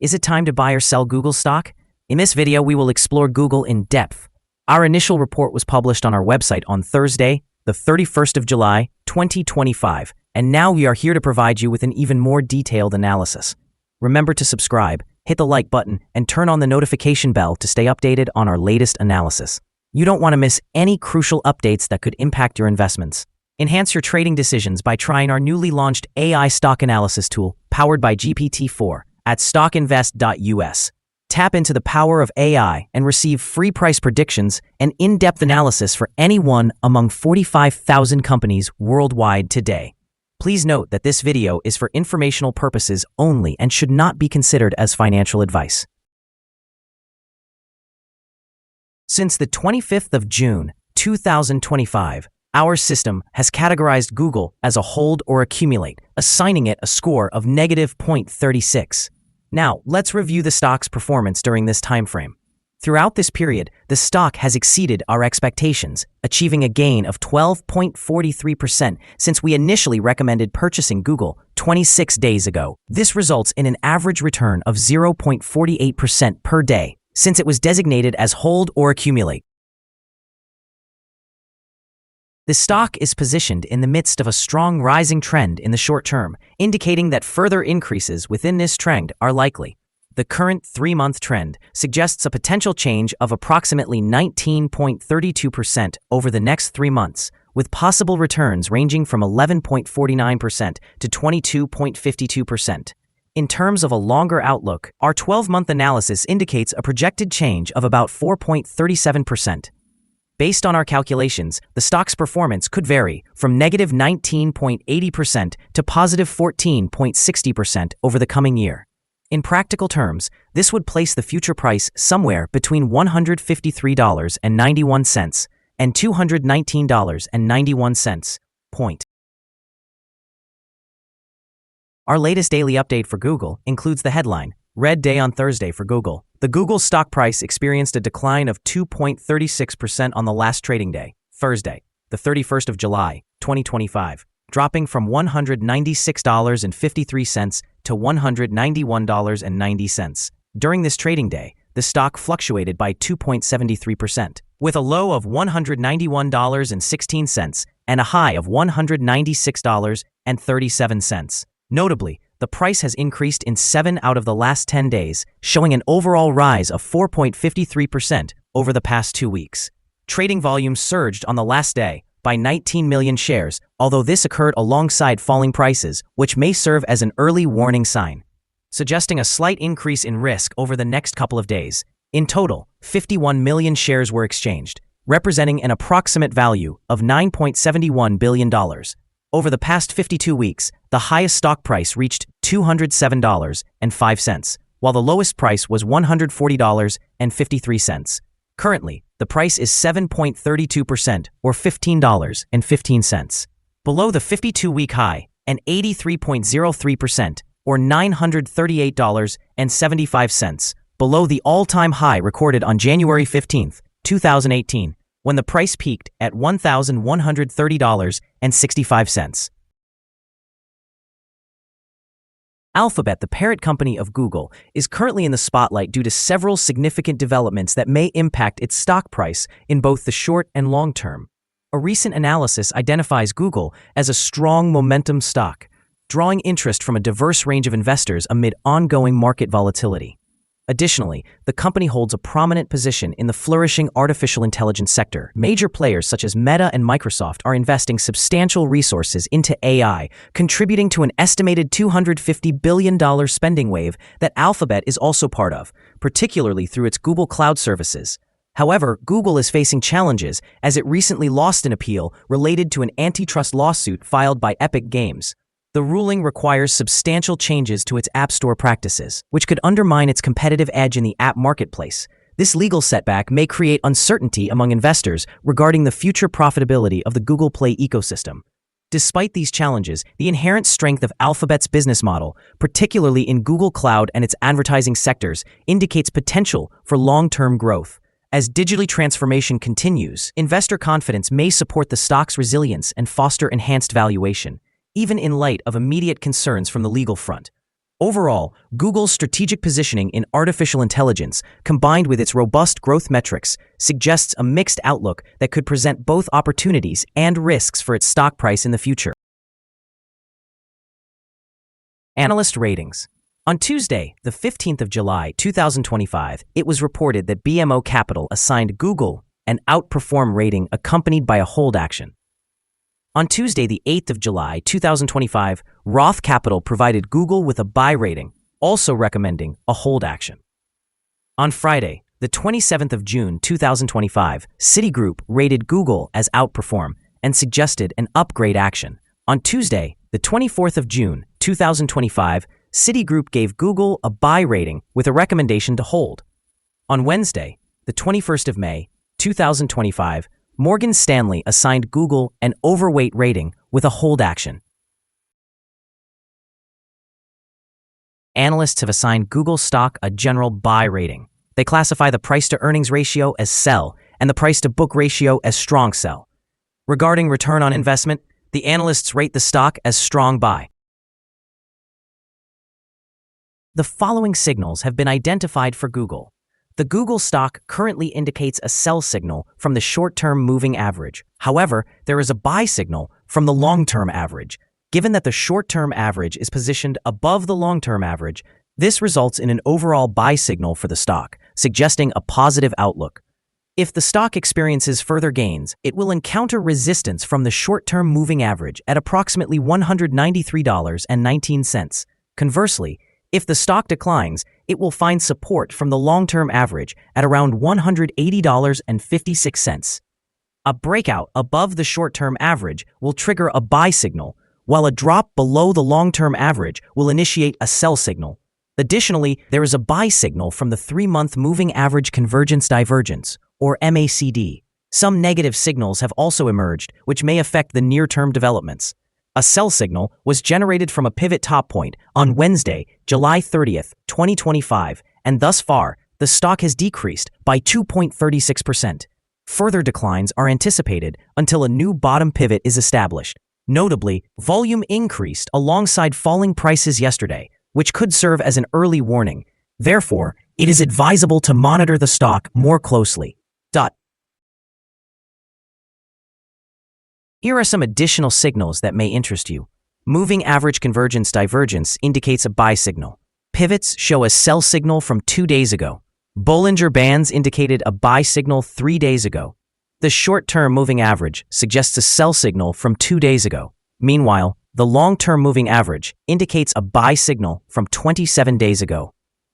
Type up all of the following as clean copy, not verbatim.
Is it time to buy or sell Google stock? In this video, we will explore Google in depth. Our initial report was published on our website on Thursday, the 31st of July, 2025, and now we are here to provide you with an even more detailed analysis. Remember to subscribe, hit the like button, and turn on the notification bell to stay updated on our latest analysis. You don't want to miss any crucial updates that could impact your investments. Enhance your trading decisions by trying our newly launched AI stock analysis tool powered by GPT-4 at StockInvest.us. Tap into the power of AI and receive free price predictions and in-depth analysis for any one among 45,000 companies worldwide today. Please note that this video is for informational purposes only and should not be considered as financial advice. Since the 25th of June, 2025, our system has categorized Google as a hold or accumulate, assigning it a score of -0.36. Now, let's review the stock's performance during this time frame. Throughout this period, the stock has exceeded our expectations, achieving a gain of 12.43% since we initially recommended purchasing Google 26 days ago. This results in an average return of 0.48% per day, since it was designated as hold or accumulate. The stock is positioned in the midst of a strong rising trend in the short term, indicating that further increases within this trend are likely. The current 3-month trend suggests a potential change of approximately 19.32% over the next 3 months, with possible returns ranging from 11.49% to 22.52%. In terms of a longer outlook, our 12-month analysis indicates a projected change of about 4.37%. Based on our calculations, the stock's performance could vary from -19.80% to +14.60% over the coming year. In practical terms, this would place the future price somewhere between $153.91 and $219.91. Our latest daily update for Google includes the headline, Red Day on Thursday for Google. The Google stock price experienced a decline of 2.36% on the last trading day, Thursday, the 31st of July, 2025, dropping from $196.53 to $191.90. During this trading day, the stock fluctuated by 2.73%, with a low of $191.16 and a high of $196.37. Notably, the price has increased in 7 out of the last 10 days, showing an overall rise of 4.53% over the past 2 weeks. Trading volume surged on the last day by 19 million shares, although this occurred alongside falling prices, which may serve as an early warning sign, suggesting a slight increase in risk over the next couple of days. In total, 51 million shares were exchanged, representing an approximate value of $9.71 billion. Over the past 52 weeks, the highest stock price reached $207.05, while the lowest price was $140.53. Currently, the price is 7.32% or $15.15 below the 52-week high and 83.03% or $938.75 below the all-time high recorded on January 15, 2018. When the price peaked at $1,130.65. Alphabet, the parent company of Google, is currently in the spotlight due to several significant developments that may impact its stock price in both the short and long term. A recent analysis identifies Google as a strong momentum stock, drawing interest from a diverse range of investors amid ongoing market volatility. Additionally, the company holds a prominent position in the flourishing artificial intelligence sector. Major players such as Meta and Microsoft are investing substantial resources into AI, contributing to an estimated $250 billion spending wave that Alphabet is also part of, particularly through its Google Cloud services. However, Google is facing challenges as it recently lost an appeal related to an antitrust lawsuit filed by Epic Games. The ruling requires substantial changes to its App Store practices, which could undermine its competitive edge in the app marketplace. This legal setback may create uncertainty among investors regarding the future profitability of the Google Play ecosystem. Despite these challenges, the inherent strength of Alphabet's business model, particularly in Google Cloud and its advertising sectors, indicates potential for long-term growth. As digital transformation continues, investor confidence may support the stock's resilience and foster enhanced valuation, even in light of immediate concerns from the legal front. Overall, Google's strategic positioning in artificial intelligence, combined with its robust growth metrics, suggests a mixed outlook that could present both opportunities and risks for its stock price in the future. Analyst ratings. On Tuesday, the 15th of July, 2025, it was reported that BMO Capital assigned Google an outperform rating accompanied by a hold action. On Tuesday, the 8th of July, 2025, Roth Capital provided Google with a buy rating, also recommending a hold action. On Friday, the 27th of June, 2025, Citigroup rated Google as outperform and suggested an upgrade action. On Tuesday, the 24th of June, 2025, Citigroup gave Google a buy rating with a recommendation to hold. On Wednesday, the 21st of May, 2025, Morgan Stanley assigned Google an overweight rating with a hold action. Analysts have assigned Google stock a general buy rating. They classify the price-to-earnings ratio as sell and the price-to-book ratio as strong sell. Regarding return on investment, the analysts rate the stock as strong buy. The following signals have been identified for Google. The Google stock currently indicates a sell signal from the short-term moving average. However, there is a buy signal from the long-term average. Given that the short-term average is positioned above the long-term average, this results in an overall buy signal for the stock, suggesting a positive outlook. If the stock experiences further gains, it will encounter resistance from the short-term moving average at approximately $193.19. Conversely, if the stock declines, it will find support from the long-term average at around $180.56. A breakout above the short-term average will trigger a buy signal, while a drop below the long-term average will initiate a sell signal. Additionally, there is a buy signal from the 3-month moving average convergence divergence, or MACD. Some negative signals have also emerged, which may affect the near-term developments. A sell signal was generated from a pivot top point on Wednesday, July 30th, 2025, and thus far, the stock has decreased by 2.36%. Further declines are anticipated until a new bottom pivot is established. Notably, volume increased alongside falling prices yesterday, which could serve as an early warning. Therefore, it is advisable to monitor the stock more closely. Here are some additional signals that may interest you. Moving average convergence divergence indicates a buy signal. Pivots show a sell signal from 2 days ago. Bollinger Bands indicated a buy signal 3 days ago. The short-term moving average suggests a sell signal from 2 days ago. Meanwhile, the long-term moving average indicates a buy signal from 27 days ago.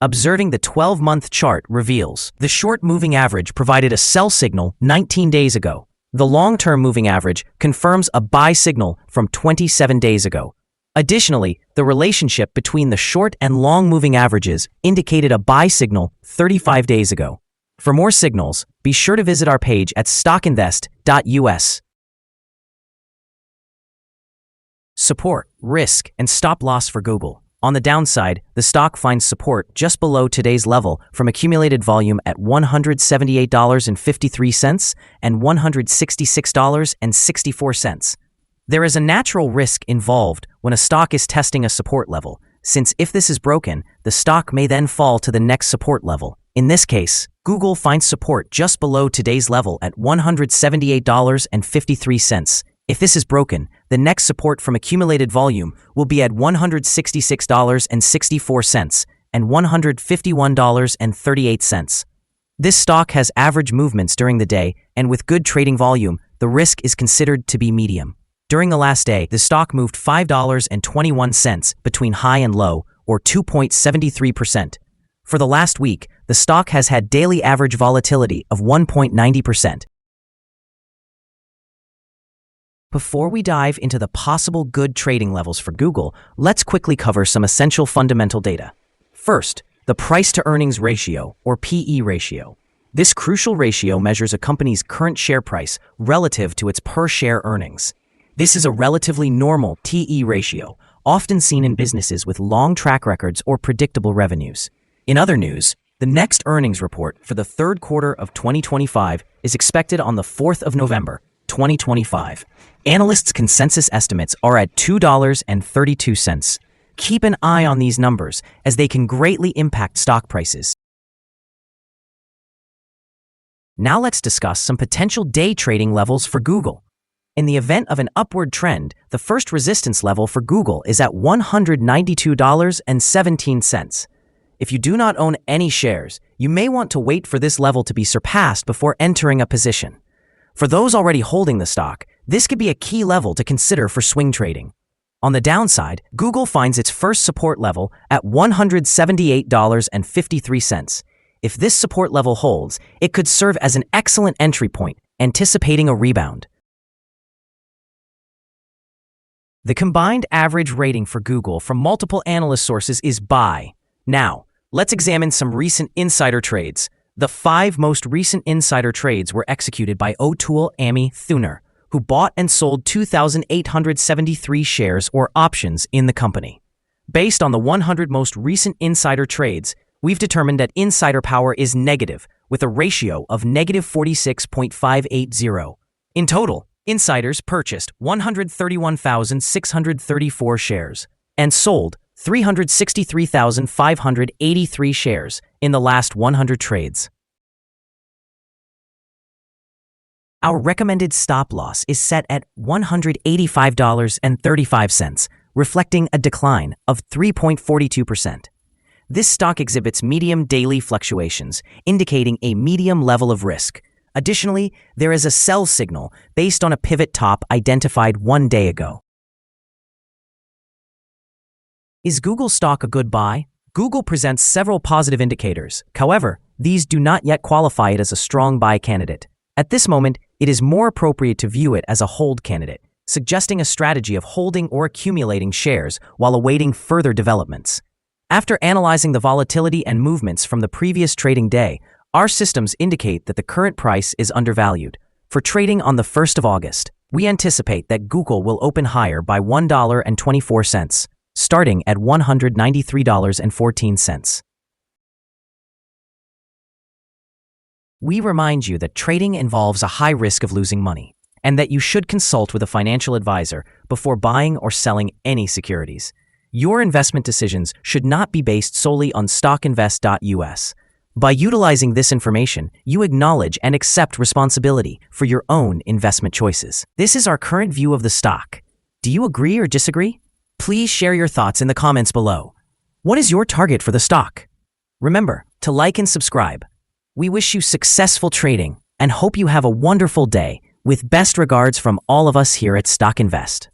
Observing the 12-month chart reveals the short moving average provided a sell signal 19 days ago. The long-term moving average confirms a buy signal from 27 days ago. Additionally, the relationship between the short and long moving averages indicated a buy signal 35 days ago. For more signals, be sure to visit our page at StockInvest.us. Support, risk, and stop loss for Google. On the downside, the stock finds support just below today's level from accumulated volume at $178.53 and $166.64. There is a natural risk involved when a stock is testing a support level, since if this is broken, the stock may then fall to the next support level. In this case, Google finds support just below today's level at $178.53. If this is broken, the next support from accumulated volume will be at $166.64 and $151.38. This stock has average movements during the day, and with good trading volume, the risk is considered to be medium. During the last day, the stock moved $5.21 between high and low, or 2.73%. For the last week, the stock has had daily average volatility of 1.90%. Before we dive into the possible good trading levels for Google, let's quickly cover some essential fundamental data. First, the price-to-earnings ratio, or PE ratio. This crucial ratio measures a company's current share price relative to its per-share earnings. This is a relatively normal TE ratio, often seen in businesses with long track records or predictable revenues. In other news, the next earnings report for the third quarter of 2025 is expected on the 4th of November, 2025. Analysts' consensus estimates are at $2.32. Keep an eye on these numbers, as they can greatly impact stock prices. Now let's discuss some potential day trading levels for Google. In the event of an upward trend, the first resistance level for Google is at $192.17. If you do not own any shares, you may want to wait for this level to be surpassed before entering a position. For those already holding the stock, this could be a key level to consider for swing trading. On the downside, Google finds its first support level at $178.53. If this support level holds, it could serve as an excellent entry point, anticipating a rebound. The combined average rating for Google from multiple analyst sources is buy. Now, let's examine some recent insider trades. The 5 most recent insider trades were executed by O'Toole Amy Thuner, who bought and sold 2,873 shares or options in the company. Based on the 100 most recent insider trades, we've determined that insider power is negative, with a ratio of negative 46.580. In total, insiders purchased 131,634 shares and sold 363,583 shares in the last 100 trades. Our recommended stop loss is set at $185.35, reflecting a decline of 3.42%. This stock exhibits medium daily fluctuations, indicating a medium level of risk. Additionally, there is a sell signal based on a pivot top identified 1 day ago. Is Google stock a good buy? Google presents several positive indicators. However, these do not yet qualify it as a strong buy candidate. At this moment, it is more appropriate to view it as a hold candidate, suggesting a strategy of holding or accumulating shares while awaiting further developments. After analyzing the volatility and movements from the previous trading day, our systems indicate that the current price is undervalued. For trading on the 1st of August, we anticipate that Google will open higher by $1.24, starting at $193.14. We remind you that trading involves a high risk of losing money, and that you should consult with a financial advisor before buying or selling any securities. Your investment decisions should not be based solely on StockInvest.us. By utilizing this information, you acknowledge and accept responsibility for your own investment choices. This is our current view of the stock. Do you agree or disagree? Please share your thoughts in the comments below. What is your target for the stock? Remember to like and subscribe. We wish you successful trading and hope you have a wonderful day, with best regards from all of us here at StockInvest.